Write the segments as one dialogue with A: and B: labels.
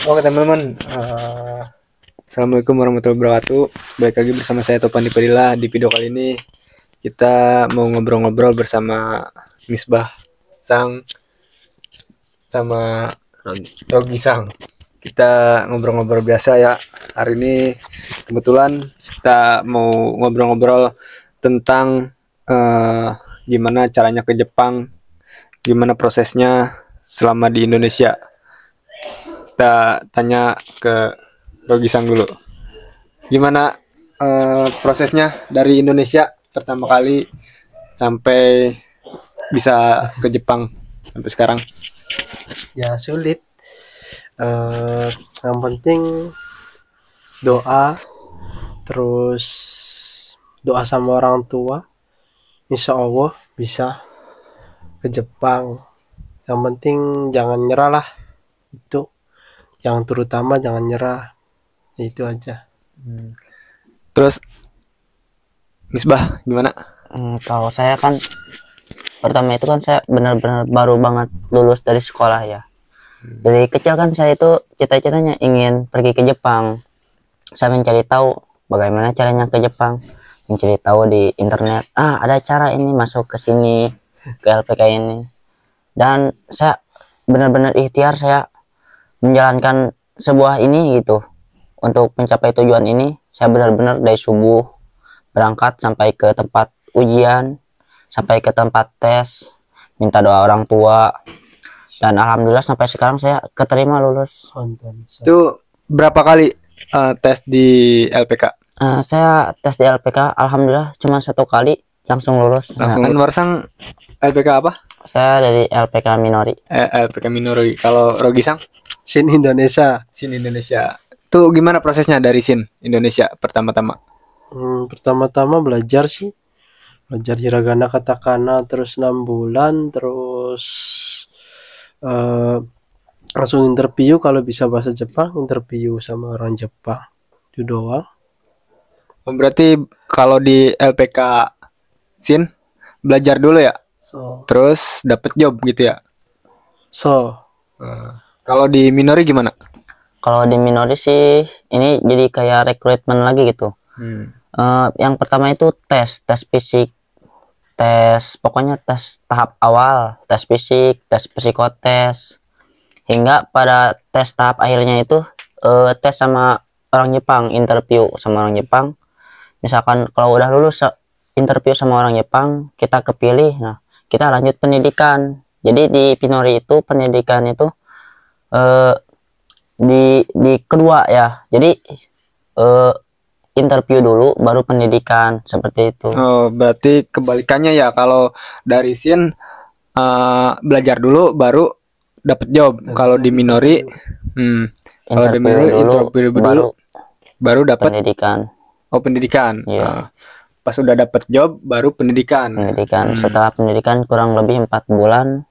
A: Oke teman-teman, Assalamualaikum warahmatullahi wabarakatuh. Balik lagi bersama saya Topan Dipedila. Di video kali ini kita mau ngobrol-ngobrol bersama Misbah Sang sama Rogi Sang. Kita ngobrol-ngobrol biasa ya. Hari ini kebetulan kita mau ngobrol-ngobrol tentang gimana caranya ke Jepang, gimana prosesnya selama di Indonesia. Kita tanya ke Rogi Sang dulu. Gimana prosesnya dari Indonesia pertama kali sampai bisa ke Jepang sampai sekarang?
B: Ya sulit. Yang penting doa, terus doa sama orang tua. Insya Allah bisa ke Jepang. Yang penting jangan nyerah lah. Itu yang terutama, jangan nyerah. Itu aja.
A: Terus Misbah gimana?
C: Kalau saya kan pertama itu kan saya benar-benar baru banget lulus dari sekolah ya. Dari kecil kan saya itu cita-citanya ingin pergi ke Jepang. Saya mencari tahu bagaimana caranya ke Jepang, mencari tahu di internet. Ada cara ini masuk ke sini, ke LPK ini. Dan saya benar-benar ikhtiar, saya menjalankan sebuah ini gitu. Untuk mencapai tujuan ini, saya benar-benar dari subuh berangkat sampai ke tempat ujian, sampai ke tempat tes, minta doa orang tua, dan alhamdulillah sampai sekarang saya keterima lulus.
A: Itu berapa kali tes di LPK?
C: Saya tes di LPK alhamdulillah cuma 1 kali langsung lulus.
A: Kan Warsang LPK apa?
C: Saya dari LPK Minori.
A: LPK Minori. Kalau Rogi Sang?
B: Sin Indonesia.
A: Sin Indonesia. Itu gimana prosesnya dari Sin Indonesia pertama-tama?
B: Pertama-tama belajar sih. Belajar hiragana katakana terus 6 bulan, terus langsung interview. Kalau bisa bahasa Jepang, interview sama orang Jepang. Itu doang.
A: Berarti kalau di LPK Sin belajar dulu ya? Terus dapet job gitu ya? Kalau di Minori gimana?
C: Kalau di Minori sih ini jadi kayak rekrutmen lagi gitu. Yang pertama itu tes fisik, pokoknya tes tahap awal, tes fisik, tes psikotes, hingga pada tes tahap akhirnya itu tes sama orang Jepang, interview sama orang Jepang. Misalkan kalau udah lulus interview sama orang Jepang, kita kepilih, nah kita lanjut pendidikan. Jadi di Minori itu pendidikan itu di kedua ya. Jadi interview dulu baru pendidikan, seperti itu.
A: Berarti kebalikannya ya. Kalau dari Sin belajar dulu baru dapet job. Kalau di Minori kalau di Minori interview dulu baru dapat
C: pendidikan.
A: Pendidikan.
C: Iya.
A: Pas udah dapet job baru pendidikan.
C: Setelah pendidikan kurang lebih 4 bulan.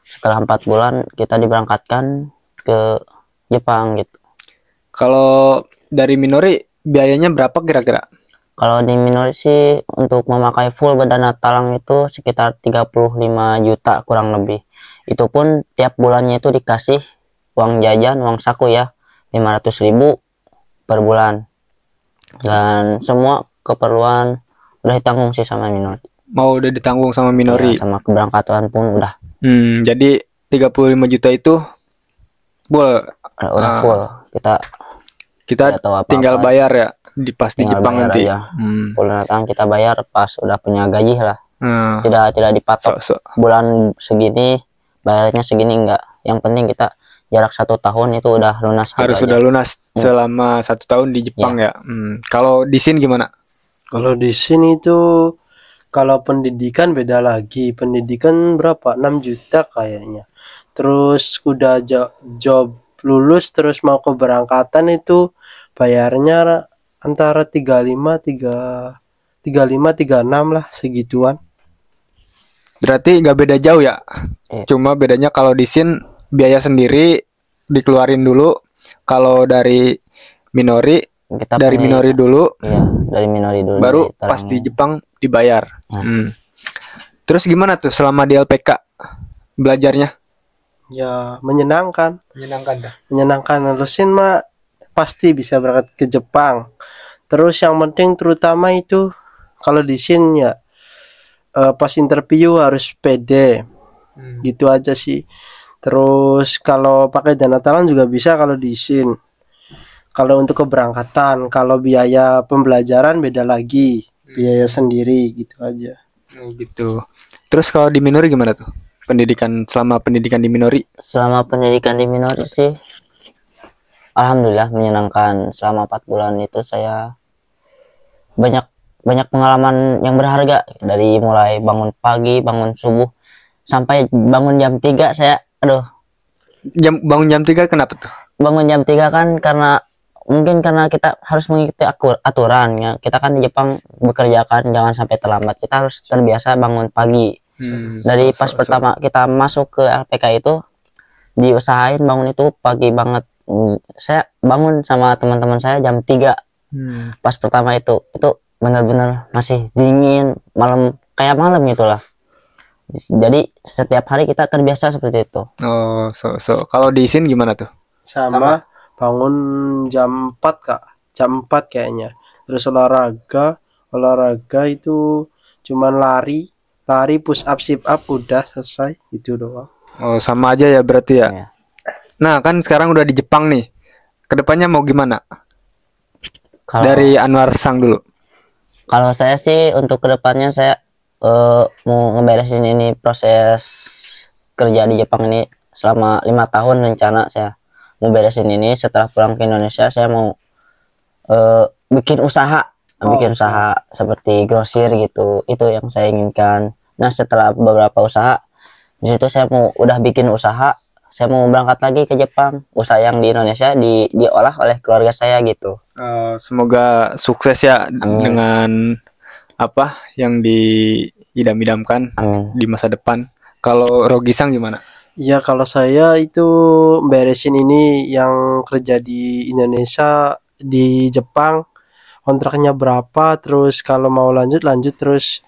C: Setelah 4 bulan kita diberangkatkan ke Jepang gitu. Kalau
A: dari Minori biayanya berapa kira-kira?
C: Kalau di Minori sih untuk memakai full dana talang itu sekitar 35 juta kurang lebih. Itu pun tiap bulannya itu dikasih uang jajan, uang saku ya, 500.000 per bulan. Dan semua keperluan udah ditanggung sih sama Minori.
A: Mau udah ditanggung sama Minori?
C: Ya, sama keberangkatan pun udah.
A: Jadi 35 juta itu
C: udah full. Kita
A: tinggal bayar ya pas di Jepang nanti.
C: Full datang kita bayar pas udah punya gaji lah. Tidak dipatok bulan segini bayarnya segini, enggak. Yang penting kita jarak 1 tahun itu udah lunas.
A: Harus udah lunas selama 1 tahun di Jepang ya. Kalau di sini gimana?
B: Kalau di sini itu kalau pendidikan beda lagi. Pendidikan berapa? 6 juta kayaknya. Terus udah job lulus terus mau keberangkatan itu bayarnya antara 35 36 lah, segituan.
A: Berarti nggak beda jauh ya? Cuma bedanya kalau di sini biaya sendiri dikeluarin dulu. Kalau dari Minori Minori dulu.
C: Iya, dari Minori dulu.
A: Baru pas di Jepang dibayar. Terus gimana tuh selama di LPK belajarnya?
B: Ya menyenangkan.
A: Menyenangkan dah.
B: Menyenangkan. Nerusin mah pasti bisa berangkat ke Jepang. Terus yang penting terutama itu kalau di sini ya pas interview harus pede. Gitu aja sih. Terus kalau pakai dana talang juga bisa kalau di SIN. Kalau untuk keberangkatan, kalau biaya pembelajaran beda lagi, biaya sendiri gitu aja.
A: Oh gitu. Terus kalau di Minori gimana tuh? Selama pendidikan di Minori?
C: Selama pendidikan di Minori sih alhamdulillah menyenangkan. Selama 4 bulan itu saya banyak pengalaman yang berharga, dari mulai bangun pagi, bangun subuh sampai bangun jam 3. Saya
A: Bangun jam 3 kenapa tuh?
C: bangun jam 3 kan karena mungkin karena kita harus mengikuti aturan ya. Kita kan di Jepang bekerja kan, jangan sampai terlambat. Kita harus terbiasa bangun pagi. Dari pas pertama kita masuk ke LPK itu diusahain bangun itu pagi banget. Saya bangun sama teman-teman saya jam 3. Pas pertama itu benar-benar masih dingin, kayak malam gitulah. Jadi setiap hari kita terbiasa seperti itu.
A: Oh, kalau di SIN gimana tuh?
B: Sama bangun jam 4 Kak. Jam 4 kayaknya. Terus olahraga itu cuman lari push up sit up udah selesai itu doang.
A: Oh, sama aja ya berarti ya.
C: Ya.
A: Nah, kan sekarang udah di Jepang nih. Kedepannya mau gimana? Dari Anwar Sang dulu.
C: Kalau saya sih untuk kedepannya saya mau ngeberesin ini proses kerja di Jepang ini selama 5 tahun rencana saya mau beresin ini. Setelah pulang ke Indonesia saya mau bikin usaha seperti grosir gitu, itu yang saya inginkan. Nah setelah beberapa usaha di situ saya mau udah bikin usaha, saya mau berangkat lagi ke Jepang, usaha yang di Indonesia diolah oleh keluarga saya gitu.
A: Semoga sukses ya.
C: Amin.
A: Dengan apa yang diidam-idamkan di masa depan. Kalau Rogisang gimana?
B: Ya kalau saya itu beresin ini yang kerja di Indonesia di Jepang, kontraknya berapa, terus kalau mau lanjut terus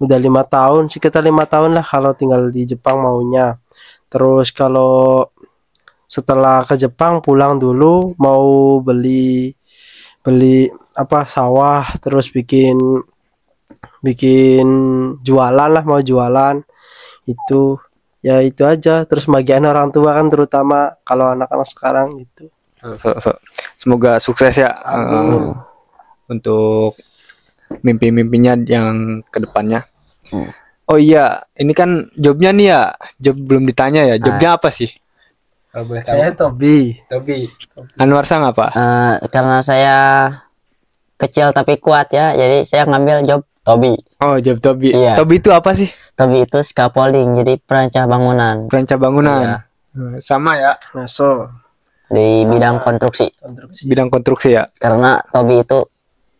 B: udah 5 tahun, sekitar 5 tahun lah kalau tinggal di Jepang maunya. Terus kalau setelah ke Jepang pulang dulu mau beli sawah, terus bikin jualan lah, mau jualan itu. Ya itu aja, terus bagian orang tua kan terutama kalau anak-anak sekarang gitu.
A: Semoga sukses ya untuk mimpi-mimpinya yang kedepannya. Oh iya, ini kan jobnya nih ya, job belum ditanya ya. Jobnya apa sih? Kalau boleh tahu.
B: Saya Tobi.
A: Anwar Sang apa?
C: Karena saya kecil tapi kuat ya, jadi saya ngambil job Tobi.
A: Oh, job Tobi.
C: Iya.
A: Tobi itu apa sih?
C: Tobi itu scaffolding, jadi perancah bangunan.
A: Perancah bangunan.
C: Iya.
A: Sama ya.
B: Ngaso.
C: Di bidang konstruksi.
A: Bidang konstruksi ya.
C: Karena Tobi itu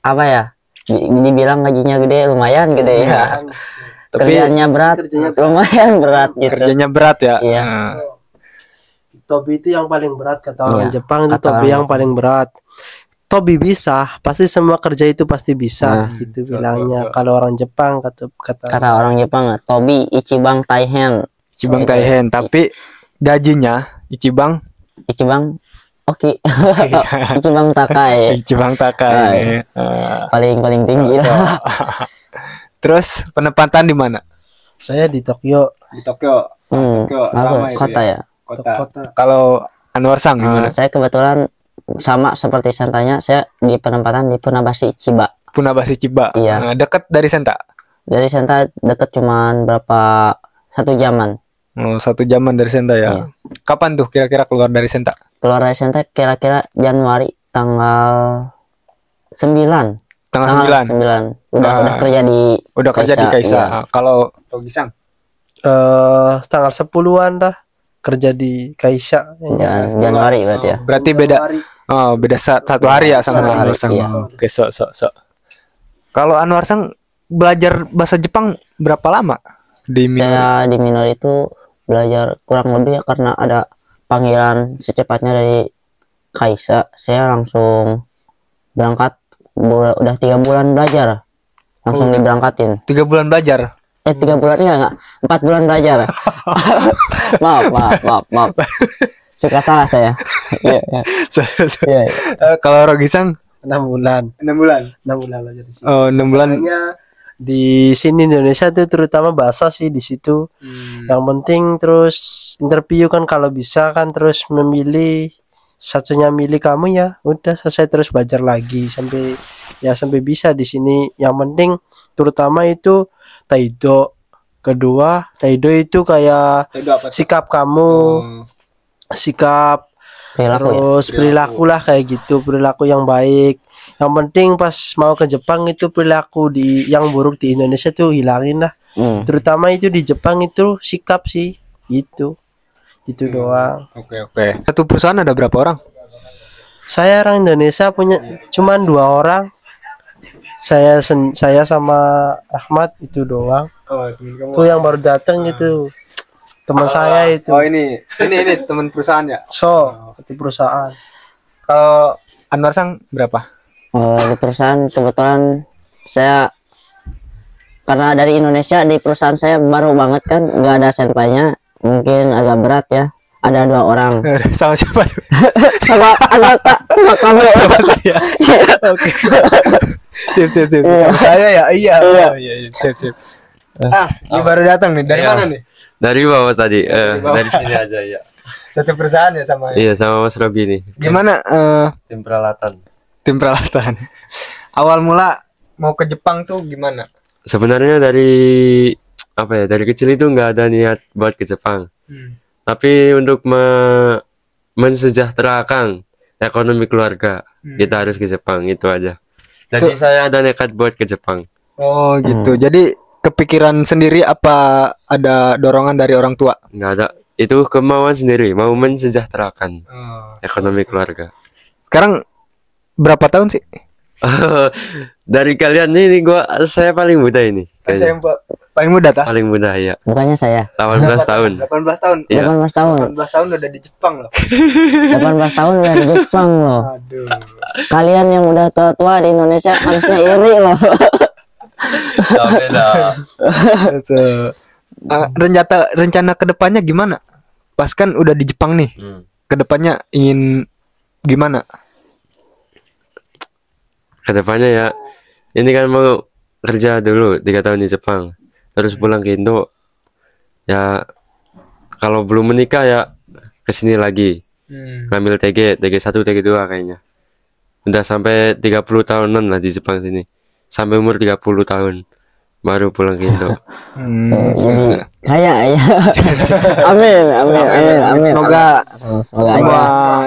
C: apa ya? Dibilang gajinya gede, lumayan gede ya.
A: Tapi
C: Kerjanya berat, lumayan berat gitu.
A: kerjanya berat ya.
C: Iya.
B: Tobi itu yang paling berat kata orang
C: Iya,
B: Jepang, itu
C: kata
B: Tobi
C: orang
B: yang paling berat. Tobi bisa, pasti semua kerja itu pasti bisa, gitu bilangnya. Kalau orang Jepang
C: Kata orang Jepang, Tobi Ichibang Taihen.
A: Ichibang Taihen, tapi gajinya Ichibang
C: Oke. Ichibang Takai.
A: Ichibang Takai.
C: Paling tinggi lah.
A: Terus penempatan di mana?
B: saya di Tokyo.
A: Di Tokyo. Tokyo lama itu
C: Kota ya.
B: Kota.
A: Kalau Anwar Sang gimana?
C: Saya kebetulan sama seperti Sentanya, saya di penempatan di Funabashi Chiba.
A: Funabashi Chiba.
C: Iya.
A: Dekat dari Senta.
C: Dari Senta deket cuman 1 jaman.
A: 1 jaman dari Senta ya.
C: Iya.
A: Kapan tuh kira-kira keluar dari Senta?
C: Keluar dari Senta kira-kira Januari tanggal 9.
A: Tanggal 9.
C: Udah kerja di
A: kerja di Kaisa.
C: Iya.
A: Kalau Rogisang
B: Tanggal 10-an dah kerja di Kaisa.
C: Januari berarti ya.
A: berarti beda. Oh, beda 1 hari ya sama
C: 1 hari,
A: Anwar Sang.
C: iya.
A: Oke, Kalau Anwar Sang belajar bahasa Jepang berapa lama di Minori?
C: Saya di Minori itu belajar kurang lebih ya, karena ada panggilan secepatnya dari Kaisa. Saya langsung berangkat, udah 3 bulan belajar langsung diberangkatin.
A: 3 bulan belajar.
C: 3 bulan enggak 4 bulan belajar. maaf suka salah saya. Iya, iya. Iya, iya.
A: Kalau Rogisang
B: 6 bulan.
A: 6 bulan.
B: 6 bulan belajar di sini.
A: Oh, 6 bulan.
B: Soalnya di sini Indonesia tuh terutama bahasa sih di situ. Yang penting terus interview kan kalau bisa kan terus memilih satunya milih kamu ya udah selesai terus belajar lagi sampai bisa di sini. Yang penting terutama itu Taido. Kedua, Taido itu kayak sikap kamu, sikap
C: Perilaku ya.
B: terus perilaku lah kayak gitu, perilaku yang baik. Yang penting pas mau ke Jepang itu perilaku yang buruk di Indonesia tuh hilangin lah. Terutama itu di Jepang itu sikap sih gitu doang.
A: Oke. Satu perusahaan ada berapa orang?
B: Saya orang Indonesia punya cuman 2 orang. Saya sama Ahmad itu doang.
A: Oh, teman kamu.
B: Tuh yang baru datang gitu. Teman saya itu.
A: Oh, ini teman perusahaan ya?
B: Itu perusahaan.
A: Kalau Anwar Sang berapa?
C: Di perusahaan kebetulan saya karena dari Indonesia, di perusahaan saya baru banget kan, nggak ada senpainya, mungkin agak berat ya. Ada 2 orang.
A: Sama siapa tuh?
C: Sama anak sama kamu.
A: Sama saya. Oke. Sip. Sama saya ya. Iya. Sip. Ini baru datang nih. Dari mana nih?
D: Dari bawah tadi. Dari sini aja ya.
A: Satu perusahaan ya sama.
D: Iya, sama Mas Robi nih.
A: Gimana
D: Tim peralatan.
A: tim peralatan? Awal mula mau ke Jepang tuh gimana?
D: Sebenarnya dari kecil itu nggak ada niat buat ke Jepang. Tapi untuk mensejahterakan ekonomi keluarga, kita harus ke Jepang, itu aja. Jadi saya ada nekat buat ke Jepang.
A: Oh gitu. Jadi kepikiran sendiri apa ada dorongan dari orang tua?
D: Nggak ada. Itu kemauan sendiri, mau mensejahterakan ekonomi keluarga.
A: Sekarang berapa tahun sih?
D: Dari kalian ini saya paling muda ini.
A: Saya
D: Kayaknya.
A: paling muda tah?
D: Paling muda ya.
C: Bukannya saya.
D: 18 tahun.
A: 18 tahun.
D: Iya.
C: 18 tahun.
A: 18 tahun udah di Jepang loh.
C: 18 tahun udah di Jepang loh.
A: Aduh.
C: Kalian yang udah tua-tua di Indonesia harusnya iri loh.
D: Beda.
A: Rencana kedepannya gimana? Pas kan udah di Jepang nih. Kedepannya ingin gimana?
D: Kedepannya ya, ini kan mau kerja dulu 3 tahun di Jepang, terus pulang ke Indo. Ya kalau belum menikah ya kesini lagi, ngambil TG1, TG2 kayaknya. Udah sampai 30 tahunan lah di Jepang sini, sampai umur 30 tahun baru pulang ke Indo.
C: Jadi kayak ya. Amin.
A: Semoga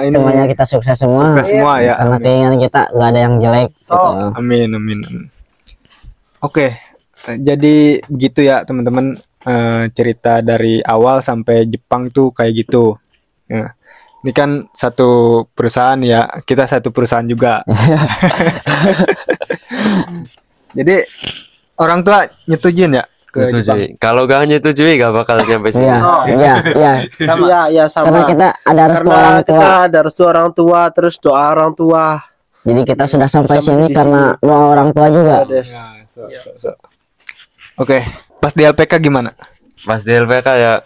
C: semuanya kita sukses semua.
A: Sukses semua ya.
C: Karena keinginan kita nggak ada yang jelek. Gitu.
A: Amin. Oke, jadi gitu ya teman-teman, cerita dari awal sampai Jepang tuh kayak gitu. Nah, ini kan satu perusahaan ya, kita satu perusahaan juga. Jadi orang tua nyetujuin ya ke Jepang?
D: Kalau gak nyetujui gak bakal nyampe sini.
C: Iya.
B: Sama.
C: Karena kita ada restu
B: Karena
C: orang tua.
B: kita ada restu orang tua, terus doa orang tua.
C: Jadi kita sudah sampai
B: Sampai
C: sini
B: di
C: karena doa orang tua juga.
A: Oke, pas di LPK gimana?
D: Pas di LPK ya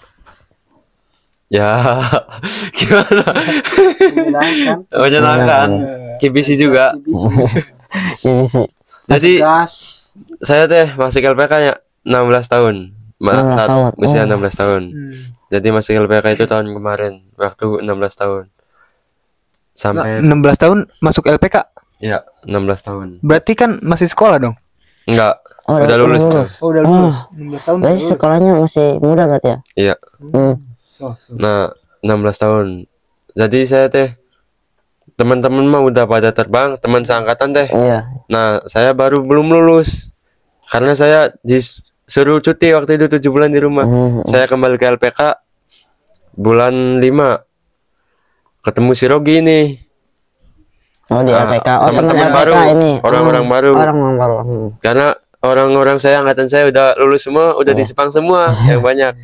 D: gimana? Menyenangkan. KBC juga.
C: Jadi sih.
D: Jadi
B: Gas.
D: saya masuk LPK ya 16 tahun.
C: 16
D: Saat
C: tahun.
D: usia 16 tahun. Jadi masuk LPK itu tahun kemarin, waktu 16 tahun. Sampai
A: 16 tahun masuk LPK?
D: ya 16 tahun.
A: Berarti kan masih sekolah dong?
D: Enggak,
C: Oh,
D: udah lulus.
A: Oh, udah lulus. 16 tahun.
C: Berarti sekolahnya masih muda berarti ya?
D: Iya. Nah, 16 tahun. Jadi saya teman-teman mah udah pada terbang, teman seangkatan
C: Iya.
D: Nah, saya baru belum lulus. Karena saya disuruh cuti waktu itu 7 bulan di rumah. Saya kembali ke LPK bulan 5. Ketemu si Rogi nih.
C: Oh, di LPK. Oh,
D: teman-teman
C: teman
D: baru.
C: LPK ini.
D: Orang-orang baru.
C: Orang baru.
D: Karena orang-orang saya angkatan saya udah lulus semua, udah di Jepang semua yang banyak.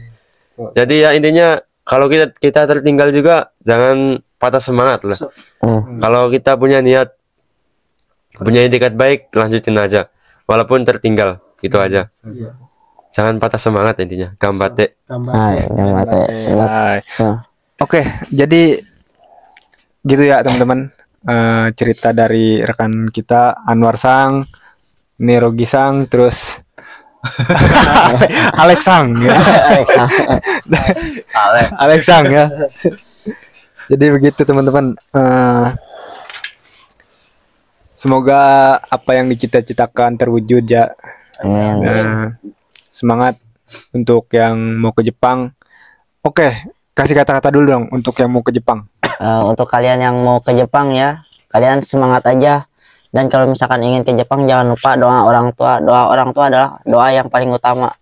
D: Jadi ya intinya kalau kita tertinggal juga jangan patah semangat lah. Kalau kita punya niat, punya itikat baik, lanjutin aja. Walaupun tertinggal, gitu aja. jangan patah semangat intinya. Gambate.
C: Hai, yang mate.
A: Hai.
C: So,
A: Oke, jadi gitu ya teman-teman. Cerita dari rekan kita Anwar Sang, Nerogi Sang, terus Alex Sang ya. Alex Sang ya. Jadi begitu teman-teman. Semoga apa yang dicita-citakan terwujud ya.
C: amin.
A: Semangat untuk yang mau ke Jepang. Oke, kasih kata-kata dulu dong untuk yang mau ke Jepang.
C: Untuk kalian yang mau ke Jepang ya, kalian semangat aja. Dan kalau misalkan ingin ke Jepang, jangan lupa doa orang tua. Doa orang tua adalah doa yang paling utama.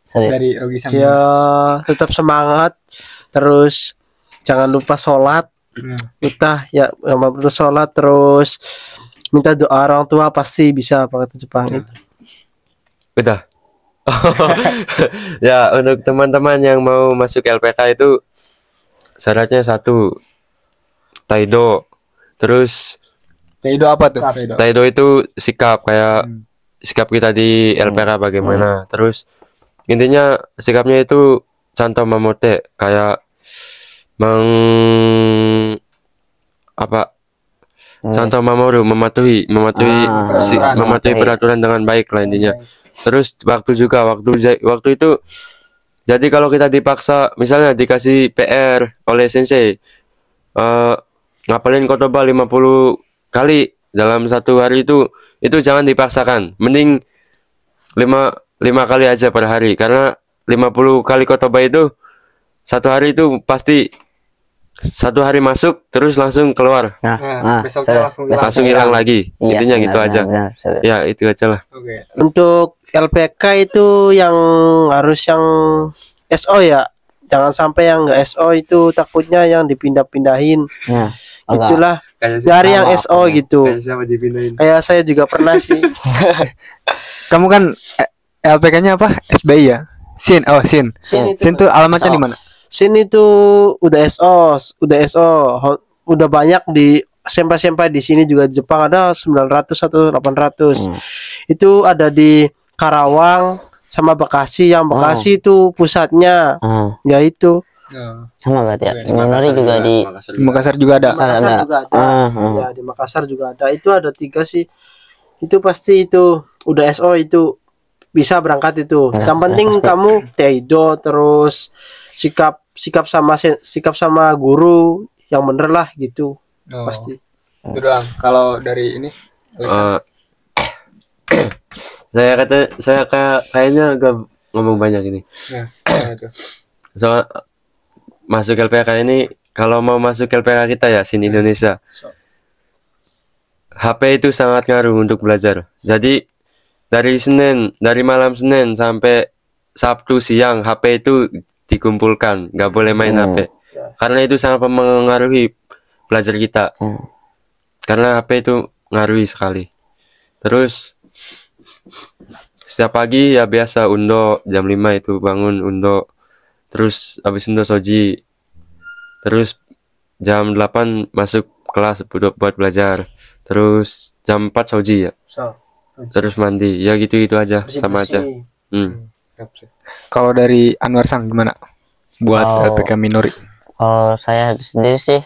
C: Serius.
A: Dari Rogi Sang.
B: Ya tetap semangat, terus jangan lupa sholat. Kita ya terus sholat, terus minta doa orang tua, pasti bisa pakai Jepang itu.
D: Udah. Ya, untuk teman-teman yang mau masuk LPK itu syaratnya 1 Taido. Terus
A: Taido apa tuh?
D: Taido itu sikap kayak sikap kita di LPK bagaimana. Terus intinya sikapnya itu Santo Mamote, kayak Santo Mamoru, mematuhi peraturan dengan baik lah intinya. Terus waktu itu jadi kalau kita dipaksa, misalnya dikasih PR oleh sensei, ngapalin kotoba 50 kali dalam 1 hari itu jangan dipaksakan. Mending 5 kali aja per hari, karena 50 kali kotoba itu 1 hari itu pasti 1 hari masuk terus langsung keluar,
A: Besoknya
D: langsung hilang lagi.
C: Iya,
D: Intinya gitu aja.
C: benar, serius.
D: Ya itu aja lah.
A: Oke.
B: Untuk LPK itu yang harus yang SO ya, jangan sampai yang nggak SO itu takutnya yang dipindah-pindahin.
C: Ya, agak
B: Itulah dari yang SO gitu.
A: Siapa dipindahin?
B: Kayak saya juga pernah sih.
A: Kamu kan LPK-nya apa? SBI ya? Sin. Oh, Sin.
B: Sin
A: Sin tuh alamatnya di mana?
B: Sini tuh udah SO, udah banyak di senpai-senpai di sini juga. Di Jepang ada 900 atau 800. Itu ada di Karawang sama Bekasi. Yang Bekasi itu pusatnya. Ya itu.
C: sama berarti ya. Minori juga di
A: Di Makassar juga ada.
B: Makassar juga ada. Ya, di Makassar juga ada. Itu ada 3 sih. Itu pasti itu udah SO itu bisa berangkat itu. Yang penting kamu Teido, terus sikap sama guru yang bener lah gitu. Pasti.
A: Itu doang. Kalau dari ini
D: Saya kayaknya agak ngomong banyak ini.
A: itu.
D: Soal masuk LPK ini, kalau mau masuk LPK kita ya sini Indonesia, HP itu sangat ngaruh untuk belajar. Jadi dari malam Senin sampai Sabtu siang HP itu dikumpulkan, nggak boleh main HP. Karena itu sangat mempengaruhi belajar kita. Karena HP itu ngaruhi sekali. Terus setiap pagi ya biasa undo jam 5 itu bangun undo. Terus habis undo soji. Terus jam 8 masuk kelas buat belajar. Terus jam 4 soji ya. Terus mandi. Ya gitu-gitu aja, sama aja.
A: Kalau dari Anwar Sang gimana? Buat LPK Minori.
C: Kalau saya sendiri sih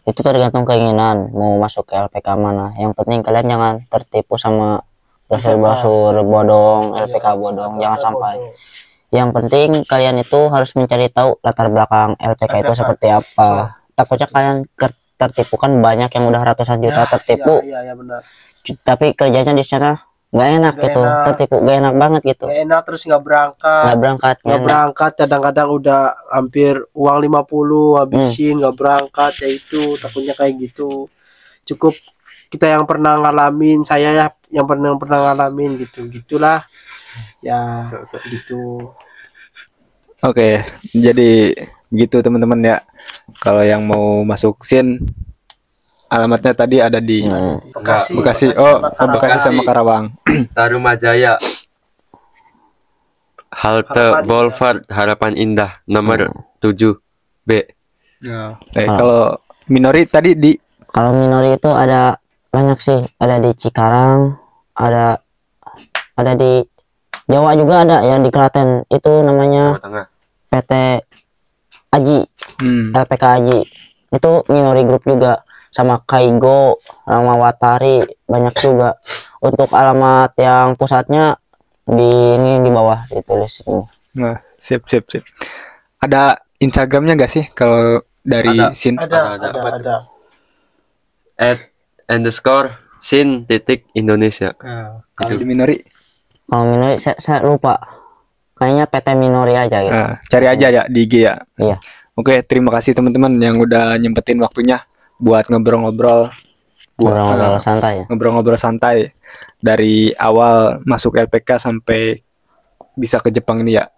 C: itu tergantung keinginan mau masuk ke LPK mana. Yang penting kalian jangan tertipu sama brosur-brosur bodong, LPK bodong, jangan sampai. Yang penting kalian itu harus mencari tahu latar belakang LPK itu seperti apa. Takutnya kalian tertipu, kan banyak yang udah ratusan juta tertipu.
B: Iya, benar.
C: Tapi kerjanya di sana nggak enak gitu, tertipu gak enak banget gitu.
B: Gak enak, terus nggak berangkat. Kadang-kadang udah hampir uang 50 habisin, nggak berangkat. Ya itu takutnya kayak gitu. Cukup kita yang pernah ngalamin, saya ya yang pernah ngalamin gitulah ya. Gitu.
A: Oke, jadi gitu teman-teman ya. Kalau yang mau masuk SIN, alamatnya tadi ada di Bekasi. Bekasi sama Karawang.
D: Tarumajaya, halte Boulevard Harapan Indah nomor 7B.
A: Kalau Minori tadi di
C: Kalau Minori itu ada banyak sih, ada di Cikarang, ada di Jawa juga ada ya di Klaten, itu namanya
D: Jawa Tengah.
C: PT Aji, LPK Aji. Itu minori group juga, sama Kaigo, sama Watari, banyak juga. Untuk alamat yang pusatnya di bawah ditulis ini.
A: Nah, sip. Ada Instagramnya gak sih kalau dari
D: Ada.
A: Sin?
B: Ada.
D: @_sin_Indonesia.
A: Kalau di Minori,
C: Kalau minori saya lupa. Kayaknya PT Minori aja gitu.
A: cari aja ya di IG ya.
C: Iya.
A: Oke, terima kasih teman-teman yang udah nyempetin waktunya buat ngobrol-ngobrol.
C: Ngobrol-ngobrol santai ya.
A: Ngobrol-ngobrol santai dari awal masuk LPK sampai bisa ke Jepang ini ya.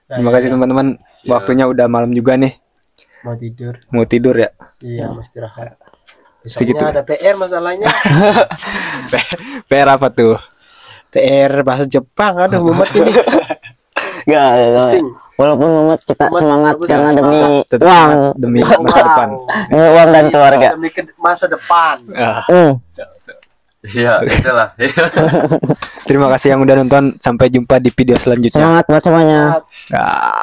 A: Terima kasih teman-teman. Waktunya udah malam juga nih.
B: Mau tidur
A: ya.
B: iya mau istirahat
A: Segitu.
B: besoknya ada PR masalahnya.
A: PR apa tuh?
B: PR bahasa Jepang, aduh mumet ini.
C: Enggak.
B: Pusing.
C: Walaupun Muhammad kita
B: Muhammad
C: semangat
B: bagus,
C: karena
B: semangat.
C: demi
A: Tetap
C: uang,
A: semangat demi masa depan.
C: demi uang dan keluarga.
B: Demi masa depan.
D: Iya, itulah.
A: Terima kasih yang udah nonton. Sampai jumpa di video selanjutnya.
C: Semangat buat semuanya.
A: Ah.